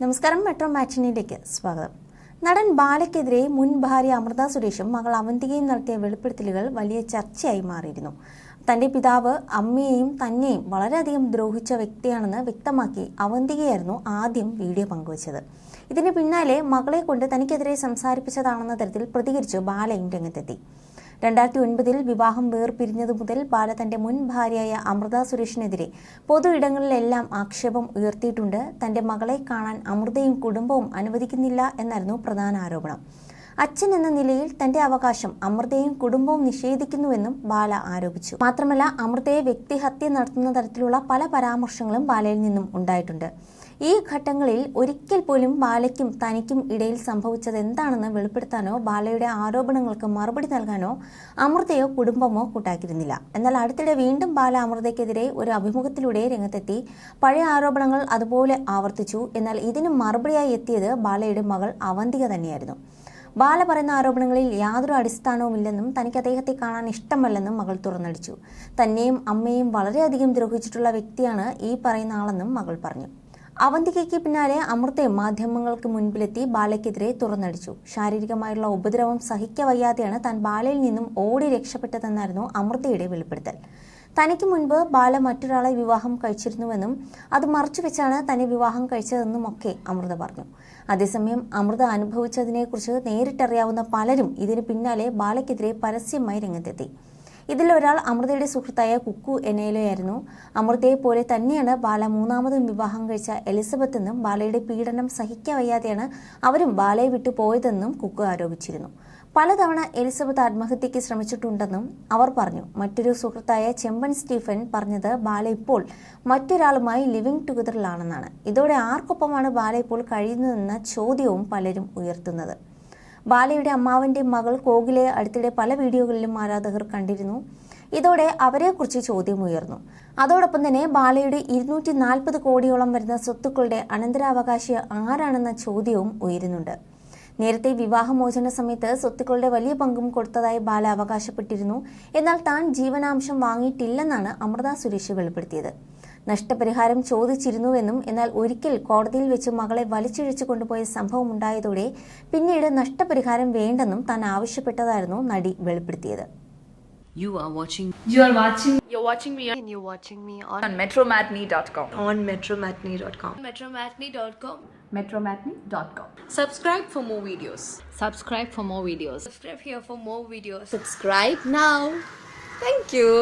നമസ്കാരം, മെട്രോ മാറ്റിനിയിലേക്ക് സ്വാഗതം. നടൻ ബാലയ്ക്കെതിരെ മുൻ ഭാര്യ അമൃത സുരേഷും മകൾ അവന്തികയും നടത്തിയ വെളിപ്പെടുത്തലുകൾ വലിയ ചർച്ചയായി മാറിയിരുന്നു. തന്റെ പിതാവ് അമ്മയെയും തന്നെയും വളരെയധികം ദ്രോഹിച്ച വ്യക്തിയാണെന്ന് വ്യക്തമാക്കി അവന്തികയായിരുന്നു ആദ്യം വീഡിയോ പങ്കുവച്ചത്. ഇതിന് പിന്നാലെ മകളെ കൊണ്ട് തനിക്കെതിരെ സംസാരിപ്പിച്ചതാണെന്ന തരത്തിൽ പ്രതികരിച്ചു ബാലയും രംഗത്തെത്തി. 2009 വിവാഹം വേർപിരിഞ്ഞതു മുതൽ ബാല തന്റെ മുൻ ഭാര്യയായ അമൃത സുരേഷിനെതിരെ പൊതു ഇടങ്ങളിലെല്ലാം ആക്ഷേപം ഉയർത്തിയിട്ടുണ്ട്. തന്റെ മകളെ കാണാൻ അമൃതയും കുടുംബവും അനുവദിക്കുന്നില്ല എന്നായിരുന്നു പ്രധാന ആരോപണം. അച്ഛൻ എന്ന നിലയിൽ തന്റെ അവകാശം അമൃതയും കുടുംബവും നിഷേധിക്കുന്നുവെന്നും ബാല ആരോപിച്ചു. മാത്രമല്ല, അമൃതയെ വ്യക്തിഹത്യ നടത്തുന്ന തരത്തിലുള്ള പല പരാമർശങ്ങളും ബാലയിൽ നിന്നും ഉണ്ടായിട്ടുണ്ട്. ഈ ഘട്ടങ്ങളിൽ ഒരിക്കൽ പോലും ബാലയ്ക്കും തനിക്കും ഇടയിൽ സംഭവിച്ചത് എന്താണെന്ന് വെളിപ്പെടുത്താനോ ബാലയുടെ ആരോപണങ്ങൾക്ക് മറുപടി നൽകാനോ അമൃതയോ കുടുംബമോ കൂട്ടാക്കിയിരുന്നില്ല. എന്നാൽ അടുത്തിടെ വീണ്ടും ബാല അമൃതയ്ക്കെതിരെ ഒരു അഭിമുഖത്തിലൂടെ രംഗത്തെത്തി പഴയ ആരോപണങ്ങൾ അതുപോലെ ആവർത്തിച്ചു. എന്നാൽ ഇതിന് മറുപടിയായി എത്തിയത് ബാലയുടെ മകൾ അവന്തിക തന്നെയായിരുന്നു. ബാല പറയുന്ന ആരോപണങ്ങളിൽ യാതൊരു അടിസ്ഥാനവുമില്ലെന്നും തനിക്ക് അദ്ദേഹത്തെ കാണാൻ ഇഷ്ടമല്ലെന്നും മകൾ തുറന്നടിച്ചു. തന്നെയും അമ്മയെയും വളരെയധികം ദ്രോഹിച്ചിട്ടുള്ള വ്യക്തിയാണ് ഈ പറയുന്ന ആളെന്നും മകൾ പറഞ്ഞു. അവന്തികയ്ക്ക് പിന്നാലെ അമൃതയും മാധ്യമങ്ങൾക്ക് മുൻപിലെത്തി ബാലയ്ക്കെതിരെ തുറന്നടിച്ചു. ശാരീരികമായുള്ള ഉപദ്രവം സഹിക്കവയ്യാതെയാണ് താൻ ബാലയിൽ നിന്നും ഓടി രക്ഷപ്പെട്ടതെന്നായിരുന്നു അമൃതയുടെ വെളിപ്പെടുത്തൽ. തനിക്ക് മുൻപ് ബാല മറ്റൊരാളെ വിവാഹം കഴിച്ചിരുന്നുവെന്നും അത് മറച്ചുവെച്ചാണ് തന്നെ വിവാഹം കഴിച്ചതെന്നുമൊക്കെ അമൃത പറഞ്ഞു. അതേസമയം അമൃത അനുഭവിച്ചതിനെക്കുറിച്ച് നേരിട്ടറിയാവുന്ന പലരും ഇതിന് പിന്നാലെ ബാലയ്ക്കെതിരെ പരസ്യമായി രംഗത്തെത്തി. ഇതിലൊരാൾ അമൃതയുടെ സുഹൃത്തായ കുക്കു എനേലയായിരുന്നു. അമൃതയെ പോലെ തന്നെയാണ് ബാല മൂന്നാമതും വിവാഹം കഴിച്ച എലിസബത്ത് എന്നും ബാലയുടെ പീഡനം സഹിക്കവയ്യാതെയാണ് അവരും ബാലയെ വിട്ടു പോയതെന്നും കുക്കു ആരോപിച്ചിരുന്നു. പലതവണ എലിസബത്ത് ആത്മഹത്യയ്ക്ക് ശ്രമിച്ചിട്ടുണ്ടെന്നും അവർ പറഞ്ഞു. മറ്റൊരു സുഹൃത്തായ ചെമ്പൻ സ്റ്റീഫൻ പറഞ്ഞത് ബാല ഇപ്പോൾ മറ്റൊരാളുമായി ലിവിംഗ് ടുഗദറിലാണെന്നാണ്. ഇതോടെ ആർക്കൊപ്പമാണ് ബാല ഇപ്പോൾ കഴിയുന്നതെന്ന ചോദ്യവും പലരും ഉയർത്തുന്നത്. ബാലയുടെ അമ്മാവന്റെ മകൾ കോകിലയെ അടുത്തിടെ പല വീഡിയോകളിലും ആരാധകർ കണ്ടിരുന്നു. ഇതോടെ അവരെക്കുറിച്ച് ചോദ്യമുയർന്നു. അതോടൊപ്പം തന്നെ ബാലയുടെ 240 കോടിയോളം വരുന്ന സ്വത്തുക്കളുടെ അനന്തരാവകാശി ആരാണെന്ന ചോദ്യവും ഉയരുന്നുണ്ട്. നേരത്തെ വിവാഹമോചന സമയത്ത് സ്വത്തുക്കളുടെ വലിയ പങ്കും കൊടുത്തതായി ബാല അവകാശപ്പെട്ടിരുന്നു. എന്നാൽ താൻ ജീവനാംശം വാങ്ങിയിട്ടില്ലെന്നാണ് അമൃത സുരേഷ് വെളിപ്പെടുത്തിയത്. നഷ്ടപരിഹാരം ചോദിച്ചിരുന്നുവെന്നും എന്നാൽ ഒരിക്കൽ കോടതിയിൽ വെച്ച് മകളെ വലിച്ചിഴച്ചു കൊണ്ടുപോയ സംഭവം ഉണ്ടായതോടെ പിന്നീട് നഷ്ടപരിഹാരം വേണ്ടെന്നും താൻ ആവശ്യപ്പെട്ടതായിരുന്നു നടി വെളിപ്പെടുത്തിയത്. You're watching me on metromatney.com. on metromatney.com. metromatney.com. Subscribe for more videos. Subscribe for more videos. Subscribe here for more videos. Subscribe now. Thank you.